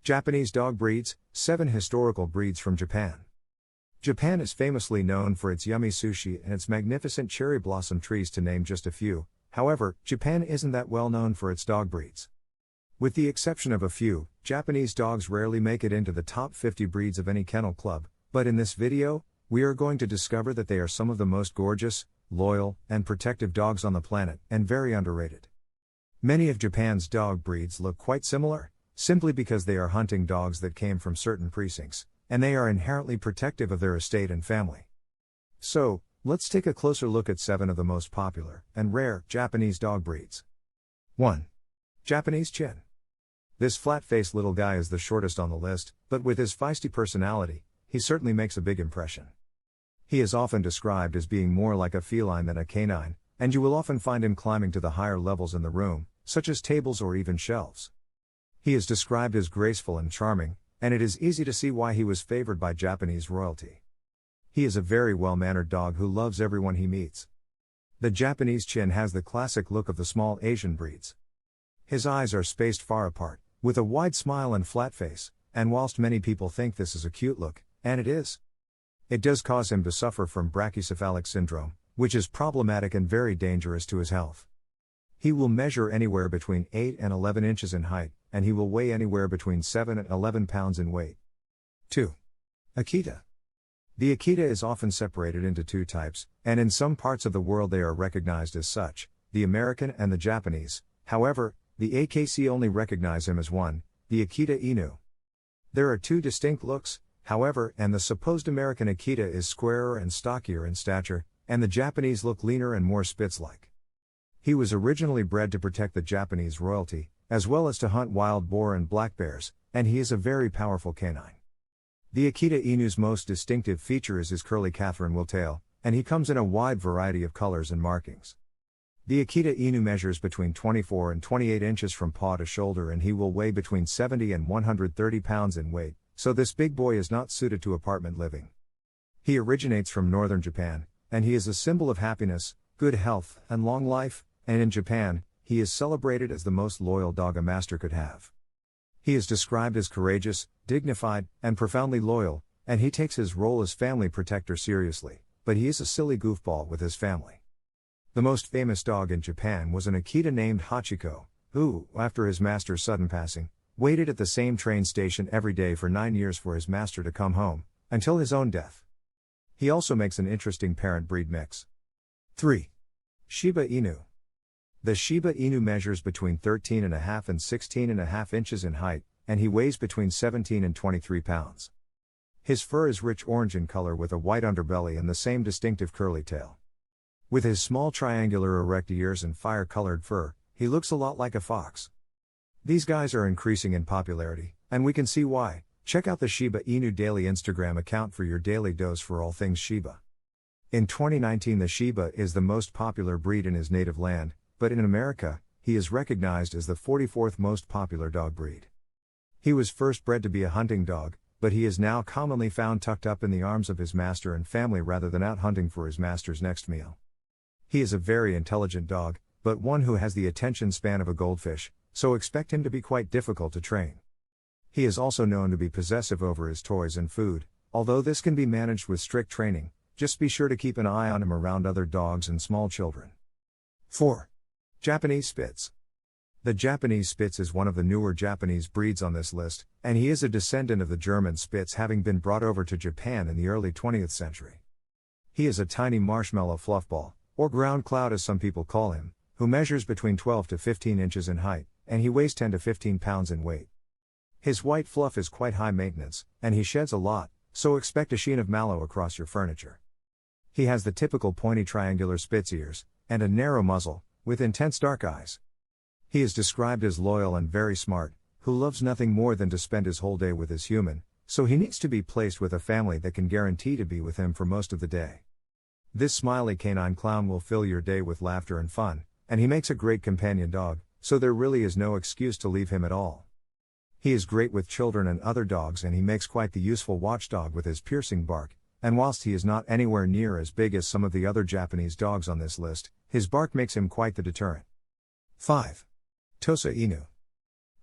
Japanese dog breeds, 7 historical breeds from Japan. Japan is famously known for its yummy sushi and its magnificent cherry blossom trees, to name just a few. However, Japan isn't that well known for its dog breeds. With the exception of a few, Japanese dogs rarely make it into the top 50 breeds of any kennel club, but in this video, we are going to discover that they are some of the most gorgeous, loyal, and protective dogs on the planet, and very underrated. Many of Japan's dog breeds look quite similar, simply because they are hunting dogs that came from certain precincts, and they are inherently protective of their estate and family. So, let's take a closer look at 7 of the most popular and rare Japanese dog breeds. 1. Japanese Chin. This flat-faced little guy is the shortest on the list, but with his feisty personality, he certainly makes a big impression. He is often described as being more like a feline than a canine, and you will often find him climbing to the higher levels in the room, such as tables or even shelves. He is described as graceful and charming, and it is easy to see why he was favored by Japanese royalty. He is a very well-mannered dog who loves everyone he meets. The Japanese Chin has the classic look of the small Asian breeds. His eyes are spaced far apart, with a wide smile and flat face, and whilst many people think this is a cute look, and it is, it does cause him to suffer from brachycephalic syndrome, which is problematic and very dangerous to his health. He will measure anywhere between 8 and 11 inches in height, and he will weigh anywhere between 7 and 11 pounds in weight. 2. Akita. The Akita is often separated into 2 types, and in some parts of the world they are recognized as such, the American and the Japanese. However, the AKC only recognize him as one, the Akita Inu. There are 2 distinct looks, however, and the supposed American Akita is squarer and stockier in stature, and the Japanese look leaner and more Spitz-like. He was originally bred to protect the Japanese royalty, as well as to hunt wild boar and black bears, and he is a very powerful canine. The Akita Inu's most distinctive feature is his curly Catherine wheel tail, and he comes in a wide variety of colors and markings. The Akita Inu measures between 24 and 28 inches from paw to shoulder, and he will weigh between 70 and 130 pounds in weight, so this big boy is not suited to apartment living. He originates from northern Japan, and he is a symbol of happiness, good health, and long life, and in Japan, he is celebrated as the most loyal dog a master could have. He is described as courageous, dignified, and profoundly loyal, and he takes his role as family protector seriously, but he is a silly goofball with his family. The most famous dog in Japan was an Akita named Hachiko, who, after his master's sudden passing, waited at the same train station every day for 9 years for his master to come home, until his own death. He also makes an interesting parent-breed mix. 3. Shiba Inu. The Shiba Inu measures between 13.5 and 16.5 inches in height, and he weighs between 17 and 23 pounds. His fur is rich orange in color with a white underbelly and the same distinctive curly tail. With his small triangular erect ears and fire-colored fur, he looks a lot like a fox. These guys are increasing in popularity, and we can see why. Check out the Shiba Inu Daily Instagram account for your daily dose for all things Shiba. In 2019, the Shiba is the most popular breed in his native land, but in America, he is recognized as the 44th most popular dog breed. He was first bred to be a hunting dog, but he is now commonly found tucked up in the arms of his master and family rather than out hunting for his master's next meal. He is a very intelligent dog, but one who has the attention span of a goldfish, so expect him to be quite difficult to train. He is also known to be possessive over his toys and food, although this can be managed with strict training. Just be sure to keep an eye on him around other dogs and small children. 4. Japanese Spitz. The Japanese Spitz is one of the newer Japanese breeds on this list, and he is a descendant of the German Spitz, having been brought over to Japan in the early 20th century. He is a tiny marshmallow fluffball, or ground cloud as some people call him, who measures between 12 to 15 inches in height, and he weighs 10 to 15 pounds in weight. His white fluff is quite high maintenance, and he sheds a lot, so expect a sheen of mallow across your furniture. He has the typical pointy triangular Spitz ears, and a narrow muzzle, with intense dark eyes. He is described as loyal and very smart, who loves nothing more than to spend his whole day with his human, so he needs to be placed with a family that can guarantee to be with him for most of the day. This smiley canine clown will fill your day with laughter and fun, and he makes a great companion dog, so there really is no excuse to leave him at all. He is great with children and other dogs, and he makes quite the useful watchdog with his piercing bark, and whilst he is not anywhere near as big as some of the other Japanese dogs on this list, his bark makes him quite the deterrent. 5. Tosa Inu.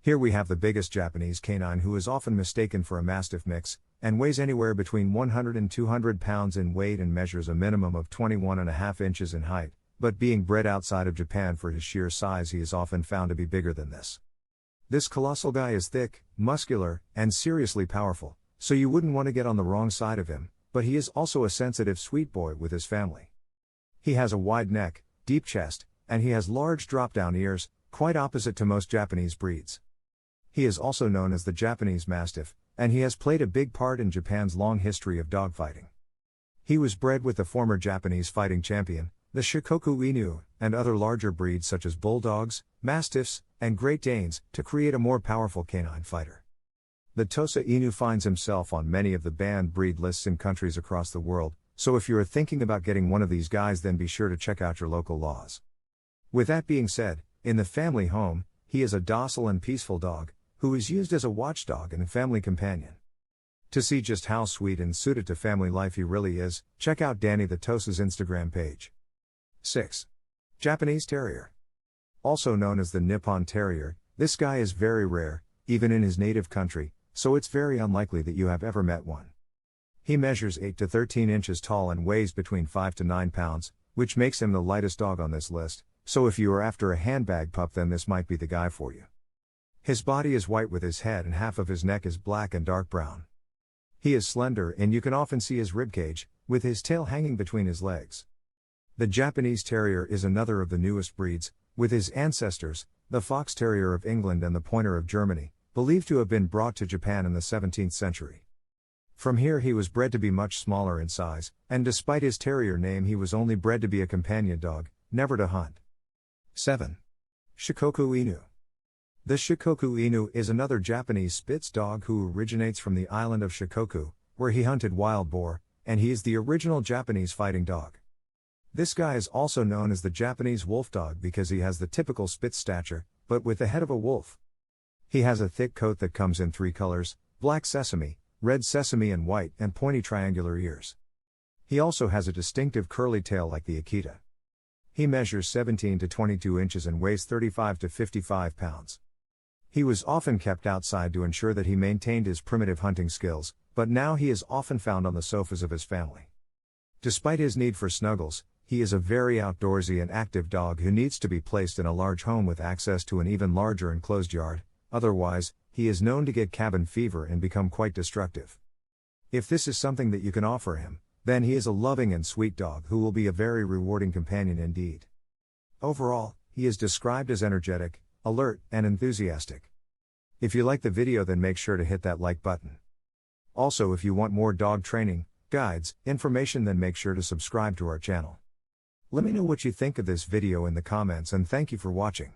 Here we have the biggest Japanese canine, who is often mistaken for a Mastiff mix, and weighs anywhere between 100 and 200 pounds in weight and measures a minimum of 21.5 inches in height, but being bred outside of Japan for his sheer size, he is often found to be bigger than this. This colossal guy is thick, muscular, and seriously powerful, so you wouldn't want to get on the wrong side of him, but he is also a sensitive sweet boy with his family. He has a wide neck, deep chest, and he has large drop-down ears, quite opposite to most Japanese breeds. He is also known as the Japanese Mastiff, and he has played a big part in Japan's long history of dogfighting. He was bred with the former Japanese fighting champion, the Shikoku Inu, and other larger breeds such as bulldogs, mastiffs, and Great Danes, to create a more powerful canine fighter. The Tosa Inu finds himself on many of the banned breed lists in countries across the world, so if you are thinking about getting one of these guys, then be sure to check out your local laws. With that being said, in the family home, he is a docile and peaceful dog, who is used as a watchdog and a family companion. To see just how sweet and suited to family life he really is, check out Danny the Tosa's Instagram page. 6. Japanese Terrier. Also known as the Nippon Terrier, this guy is very rare, even in his native country, so it's very unlikely that you have ever met one. He measures 8 to 13 inches tall and weighs between 5 to 9 pounds, which makes him the lightest dog on this list, so if you are after a handbag pup, then this might be the guy for you. His body is white with his head, and half of his neck is black and dark brown. He is slender, and you can often see his ribcage, with his tail hanging between his legs. The Japanese Terrier is another of the newest breeds, with his ancestors, the Fox Terrier of England and the Pointer of Germany, believed to have been brought to Japan in the 17th century. From here he was bred to be much smaller in size, and despite his terrier name, he was only bred to be a companion dog, never to hunt. 7. Shikoku Inu. The Shikoku Inu is another Japanese Spitz dog who originates from the island of Shikoku, where he hunted wild boar, and he is the original Japanese fighting dog. This guy is also known as the Japanese wolf dog because he has the typical Spitz stature, but with the head of a wolf. He has a thick coat that comes in 3 colors, black sesame, red sesame and white, and pointy triangular ears. He also has a distinctive curly tail like the Akita. He measures 17 to 22 inches and weighs 35 to 55 pounds. He was often kept outside to ensure that he maintained his primitive hunting skills, but now he is often found on the sofas of his family. Despite his need for snuggles, he is a very outdoorsy and active dog who needs to be placed in a large home with access to an even larger enclosed yard, otherwise, he is known to get cabin fever and become quite destructive. If this is something that you can offer him, then he is a loving and sweet dog who will be a very rewarding companion indeed. Overall, he is described as energetic, alert, and enthusiastic. If you like the video, then make sure to hit that like button. Also, if you want more dog training, guides, information, then make sure to subscribe to our channel. Let me know what you think of this video in the comments, and thank you for watching.